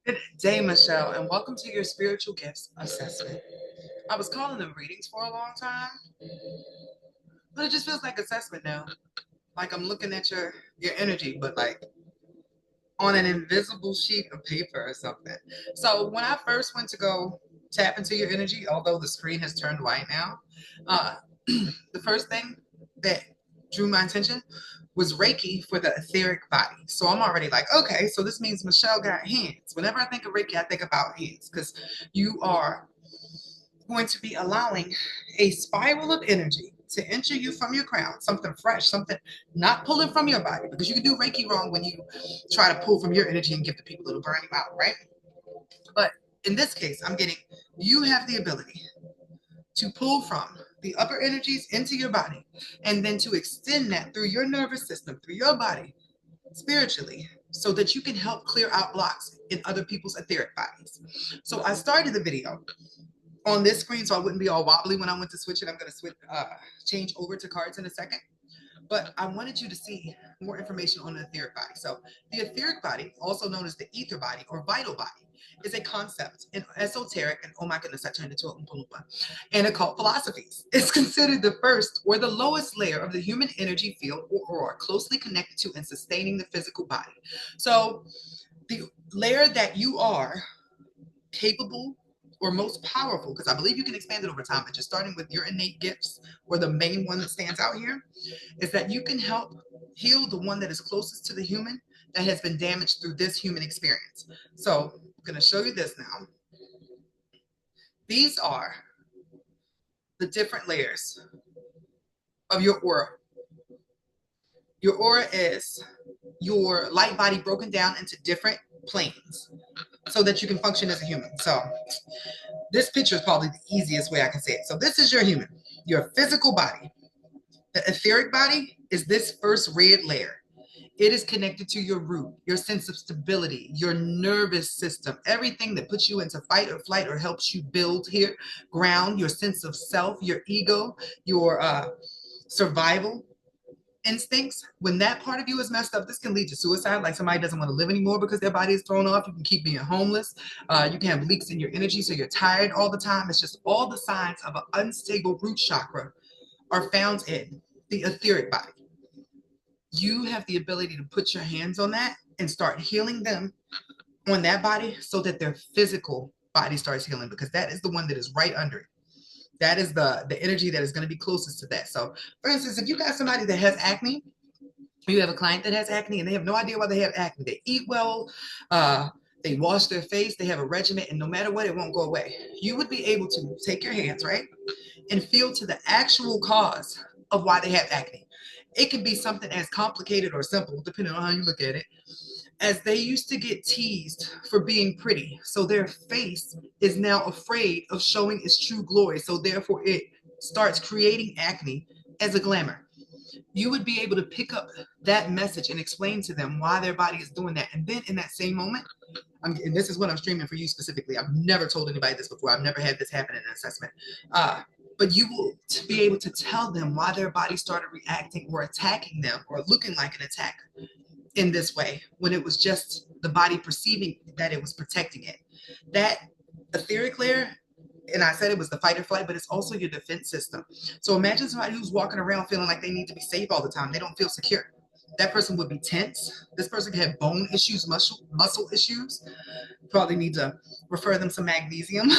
Good day, Michelle, and welcome to your spiritual gifts assessment. I was calling them readings for a long time, but it just feels like assessment now. Like I'm looking at your energy, but like on an invisible sheet of paper or something. So when I first went to go tap into your energy, although the screen has turned white now, uh, the first thing that drew my attention was Reiki for the etheric body. So I'm already like, okay, so this means Michelle got hands. Whenever I think of Reiki, I think about hands because you are going to be allowing a spiral of energy to enter you from your crown, something fresh, something not pulling from your body, because you can do Reiki wrong when you try to pull from your energy and give the people, it'll burn you out, right? But in this case, I'm getting you have the ability to pull from the upper energies into your body and then to extend that through your nervous system, through your body, spiritually, so that you can help clear out blocks in other people's etheric bodies. So I started the video on this screen so I wouldn't be all wobbly when I went to switch it. I'm going to change over to cards in a second. But I wanted you to see more information on the etheric body. So, the etheric body, also known as the ether body or vital body, is a concept in esoteric and oh my goodness, I turned into a Oompa Loompa and occult philosophies. It's considered the first or the lowest layer of the human energy field or aura, closely connected to and sustaining the physical body. So, the layer that you are capable or most powerful, because I believe you can expand it over time, but just starting with your innate gifts or the main one that stands out here, is that you can help heal the one that is closest to the human that has been damaged through this human experience. So I'm going to show you this now. These are the different layers of your aura. Your aura is your light body broken down into different planes so that you can function as a human. So this picture is probably the easiest way I can say it. So this is your human, your physical body. The etheric body is this first red layer. It is connected to your root, your sense of stability, your nervous system, everything that puts you into fight or flight or helps you build here, ground, your sense of self, your ego, your survival instincts. When that part of you is messed up, this can lead to suicide. Like somebody doesn't want to live anymore because their body is thrown off. You can keep being homeless. You can have leaks in your energy, so you're tired all the time. It's just all the signs of an unstable root chakra are found in the etheric body. You have the ability to put your hands on that and start healing them on that body so that their physical body starts healing, because that is the one that is right under it. That is the energy that is going to be closest to that. So for instance, if you got somebody that has acne, you have a client that has acne and they have no idea why they have acne. They eat well, they wash their face, they have a regimen, and no matter what, it won't go away. You would be able to take your hands, right, and feel to the actual cause of why they have acne. It can be something as complicated or simple, depending on how you look at it, as they used to get teased for being pretty. So their face is now afraid of showing its true glory. So therefore, it starts creating acne as a glamour. You would be able to pick up that message and explain to them why their body is doing that. And then in that same moment, and this is what I'm streaming for you specifically. I've never told anybody this before. I've never had this happen in an assessment. But you will be able to tell them why their body started reacting or attacking them or looking like an attack in this way when it was just the body perceiving that it was protecting it. That etheric layer, and I said it was the fight or flight, but it's also your defense system. So imagine somebody who's walking around feeling like they need to be safe all the time. They don't feel secure. That person would be tense. This person could have bone issues, muscle issues. Probably need to refer them some magnesium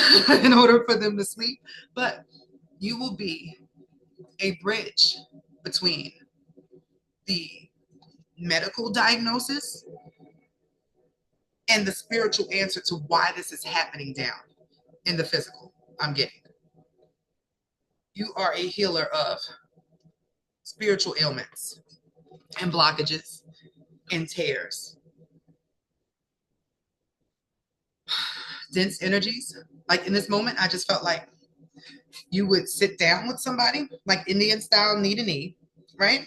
in order for them to sleep. But you will be a bridge between the medical diagnosis and the spiritual answer to why this is happening down in the physical. I'm getting. You are a healer of spiritual ailments and blockages and tears, dense energies. Like in this moment, I just felt like you would sit down with somebody, like Indian style, knee to knee, right?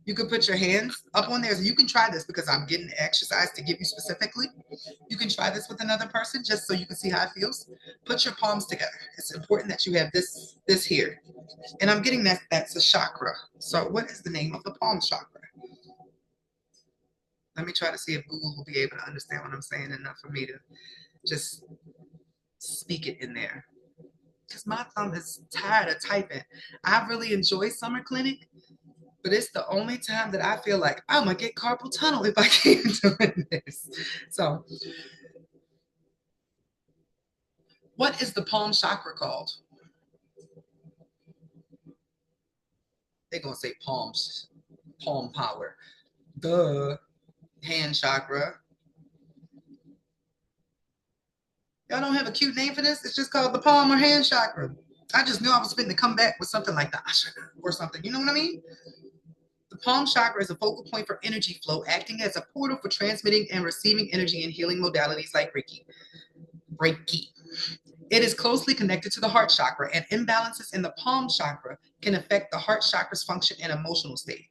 You could put your hands up on theirs. You can try this because I'm getting exercise to give you specifically. You can try this with another person just so you can see how it feels. Put your palms together. It's important that you have this here. And I'm getting that's a chakra. So what is the name of the palm chakra? Let me try to see if Google will be able to understand what I'm saying enough for me to just speak it in there. Because my thumb is tired of typing. I really enjoy summer clinic, but it's the only time that I feel like I'm going to get carpal tunnel if I keep doing this. So, what is the palm chakra called? They're going to say palms, palm power. Duh. Hand chakra. Y'all don't have a cute name for this? It's just called the palm or hand chakra. I just knew I was fitting to come back with something like the ashana or something. You know what I mean? The palm chakra is a focal point for energy flow, acting as a portal for transmitting and receiving energy in healing modalities like Reiki. Reiki. It is closely connected to the heart chakra, and imbalances in the palm chakra can affect the heart chakra's function and emotional state.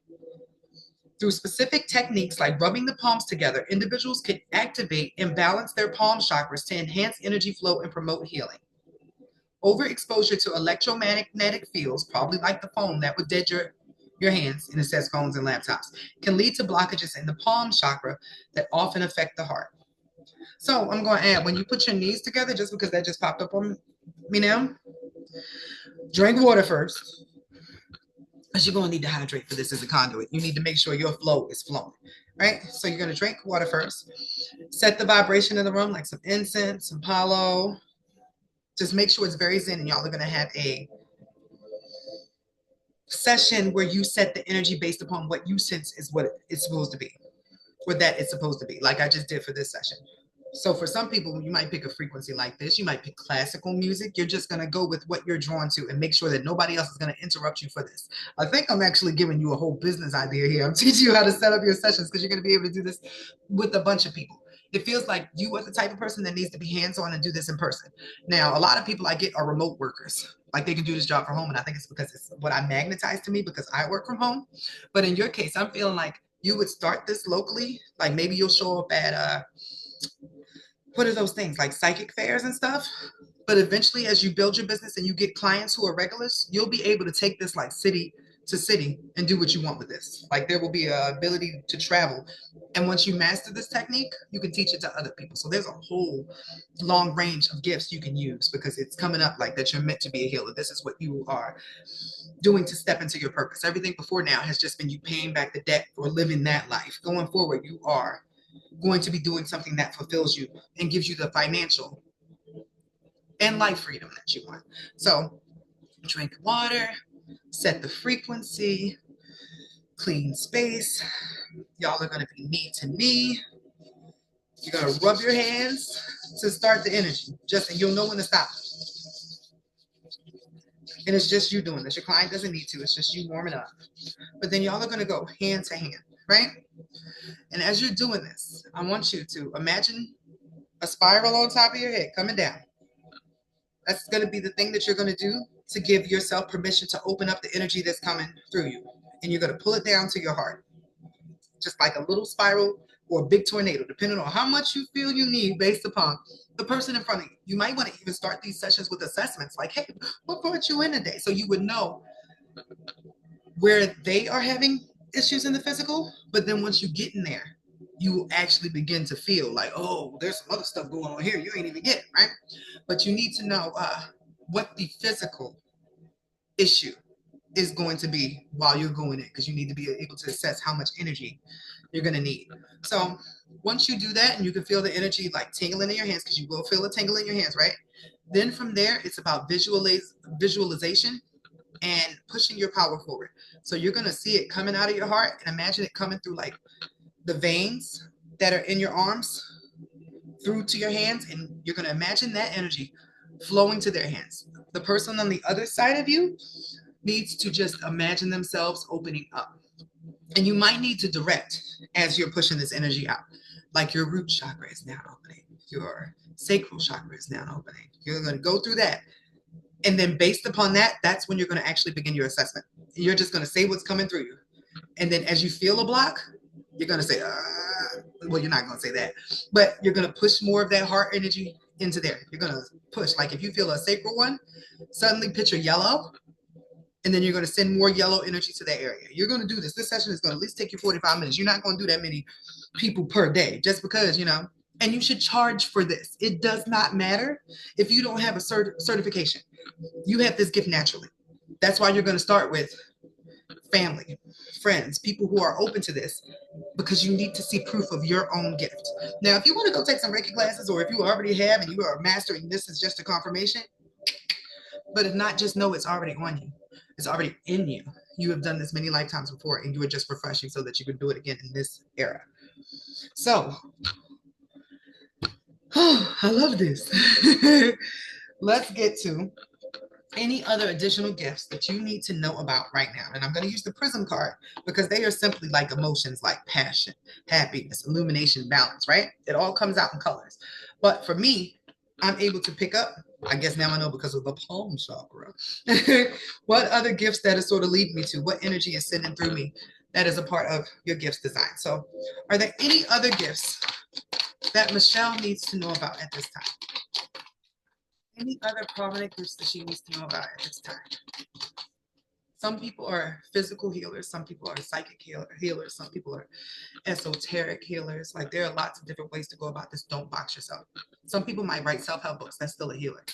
Through specific techniques like rubbing the palms together, individuals can activate and balance their palm chakras to enhance energy flow and promote healing. Overexposure to electromagnetic fields, probably like the phone that would dead your hands, and it says phones and laptops, can lead to blockages in the palm chakra that often affect the heart. So I'm going to add, when you put your knees together, just because that just popped up on me now, drink water first. Because you're going to need to hydrate for this as a conduit. You need to make sure your flow is flowing, right? So you're going to drink water first. Set the vibration in the room, like some incense, some palo. Just make sure it's very zen, and y'all are going to have a session where you set the energy based upon what you sense is what it's supposed to be, or that it's supposed to be, like I just did for this session. So for some people, you might pick a frequency like this. You might pick classical music. You're just going to go with what you're drawn to and make sure that nobody else is going to interrupt you for this. I think I'm actually giving you a whole business idea here. I'm teaching you how to set up your sessions because you're going to be able to do this with a bunch of people. It feels like you are the type of person that needs to be hands-on and do this in person. Now, a lot of people I get are remote workers. Like they can do this job from home. And I think it's because it's what I magnetize to me because I work from home. But in your case, I'm feeling like you would start this locally. Like maybe you'll show up at what are those things like psychic fairs and stuff, but eventually as you build your business and you get clients who are regulars, you'll be able to take this like city to city and do what you want with this. Like there will be a ability to travel, and once you master this technique, you can teach it to other people. So there's a whole long range of gifts you can use because it's coming up like that you're meant to be a healer. This is what you are doing to step into your purpose. Everything before now has just been you paying back the debt or living that life. Going forward, you are going to be doing something that fulfills you and gives you the financial and life freedom that you want. So drink water, set the frequency, clean space. Y'all are going to be knee to knee. You're going to rub your hands to start the energy. And you'll know when to stop. And it's just you doing this. Your client doesn't need to. It's just you warming up. But then y'all are going to go hand to hand, right? And as you're doing this, I want you to imagine a spiral on top of your head coming down. That's going to be the thing that you're going to do to give yourself permission to open up the energy that's coming through you. And you're going to pull it down to your heart, just like a little spiral or a big tornado, depending on how much you feel you need based upon the person in front of you. You might want to even start these sessions with assessments like, hey, what brought you in today? So you would know where they are having issues in the physical. But then once you get in there, you will actually begin to feel like, oh, there's some other stuff going on here you ain't even getting, right? But you need to know what the physical issue is going to be while you're going in, because you need to be able to assess how much energy you're going to need. So once you do that and you can feel the energy like tingling in your hands, because you will feel a tingle in your hands, right? Then from there, it's about visualization and pushing your power forward. So you're going to see it coming out of your heart and imagine it coming through like the veins that are in your arms through to your hands. And you're going to imagine that energy flowing to their hands. The person on the other side of you needs to just imagine themselves opening up. And you might need to direct as you're pushing this energy out. Like your root chakra is now opening. Your sacral chakra is now opening. You're going to go through that. And then based upon that, that's when you're going to actually begin your assessment. You're just going to say what's coming through you. And then as you feel a block, you're going to say, well, you're not going to say that, but you're going to push more of that heart energy into there. You're going to push. Like if you feel a sacral one, suddenly picture yellow. And then you're going to send more yellow energy to that area. You're going to do this. This session is going to at least take you 45 minutes. You're not going to do that many people per day just because, and you should charge for this. It does not matter if you don't have a certification. You have this gift naturally. That's why you're going to start with family, friends, people who are open to this, because you need to see proof of your own gift. Now, if you want to go take some Reiki classes, or if you already have and you are mastering this is just a confirmation, but if not, just know it's already on you. It's already in you. You have done this many lifetimes before, and you are just refreshing so that you can do it again in this era. So, I love this. Let's get to any other additional gifts that you need to know about right now. And I'm going to use the Prism card because they are simply like emotions like passion, happiness, illumination, balance, right? It all comes out in colors. But for me, I'm able to pick up, I guess now I know because of the palm chakra, what other gifts that is sort of leading me to, what energy is sending through me that is a part of your gifts design. So are there any other gifts that Michelle needs to know about at this time? Any other prominent gifts that she needs to know about at this time? Some people are physical healers. Some people are psychic healers. Some people are esoteric healers. Like there are lots of different ways to go about this. Don't box yourself. Some people might write self-help books. That's still a healer.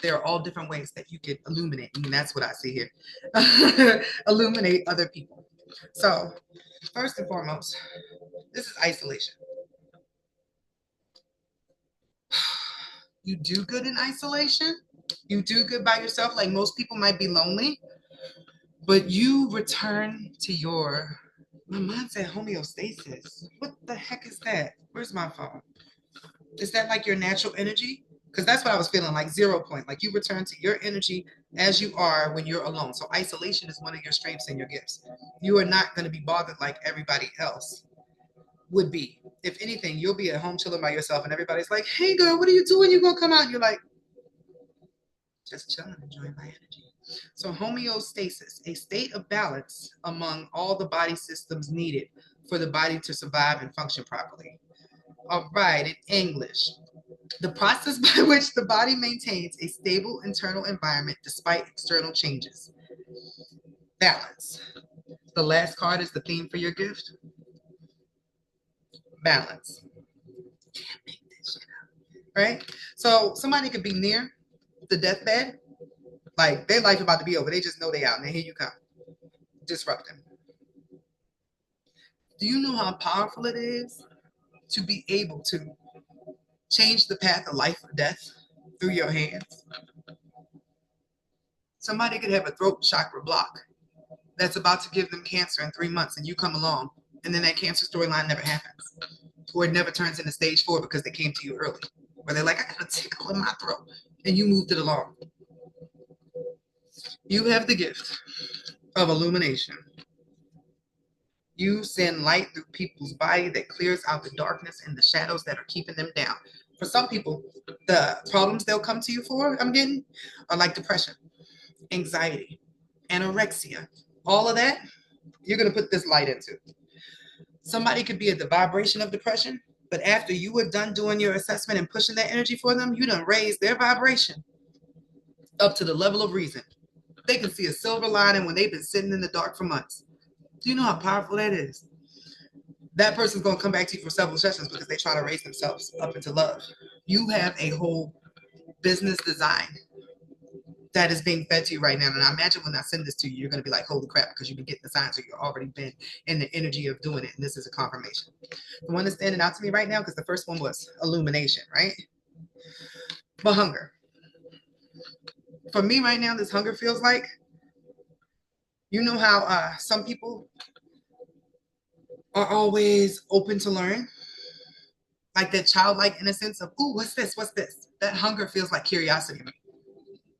There are all different ways that you can illuminate. And that's what I see here. Illuminate other people. So first and foremost, this is isolation. You do good in isolation. You do good by yourself. Like most people might be lonely, but you return to my mind said homeostasis. What the heck is that? Where's my phone? Is that like your natural energy? Because that's what I was feeling, like 0 point. Like you return to your energy as you are when you're alone. So isolation is one of your strengths and your gifts. You are not going to be bothered like everybody else would be. If anything, you'll be at home chilling by yourself and everybody's like, hey girl, what are you doing? You gonna come out? And you're like, just chilling, enjoying my energy. So homeostasis, a state of balance among all the body systems needed for the body to survive and function properly. All right, in English, the process by which the body maintains a stable internal environment despite external changes. Balance. The last card is the theme for your gift. Balance. Can't make this shit up, right? So somebody could be near the deathbed, like their life about to be over. They just know they out, and then here you come, disrupt them. Do you know how powerful it is to be able to change the path of life or death through your hands? Somebody could have a throat chakra block that's about to give them cancer in 3 months, and you come along, and then that cancer storyline never happens, or it never turns into stage 4 because they came to you early, where they're like, I got a tickle in my throat, and you moved it along. You have the gift of illumination. You send light through people's body that clears out the darkness and the shadows that are keeping them down. For some people, the problems they'll come to you for, I'm getting, are like depression, anxiety, anorexia. All of that, you're going to put this light into. Somebody could be at the vibration of depression, but after you were done doing your assessment and pushing that energy for them, you done raised their vibration up to the level of reason. They can see a silver lining when they've been sitting in the dark for months. Do you know how powerful that is? That person's going to come back to you for several sessions because they try to raise themselves up into love. You have a whole business design that is being fed to you right now. And I imagine when I send this to you, you're going to be like, holy crap, because you've been getting the signs or you've already been in the energy of doing it. And this is a confirmation. The one that's standing out to me right now, because the first one was illumination, right? But hunger. For me right now, this hunger feels like, you know how some people are always open to learn? Like that childlike innocence of, ooh, what's this? What's this? That hunger feels like curiosity to me.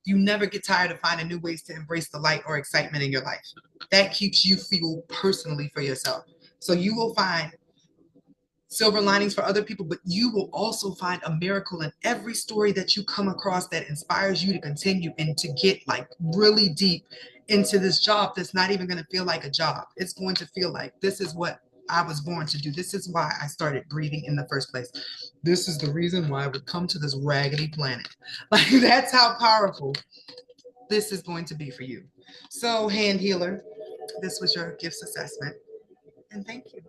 You never get tired of finding new ways to embrace the light or excitement in your life. That keeps you fueled personally for yourself. So you will find silver linings for other people, but you will also find a miracle in every story that you come across that inspires you to continue and to get like really deep into this job that's not even going to feel like a job. It's going to feel like this is what I was born to do. This is why I started breathing in the first place. This is the reason why I would come to this raggedy planet. Like that's how powerful this is going to be for you. So hand healer, this was your gifts assessment. And thank you.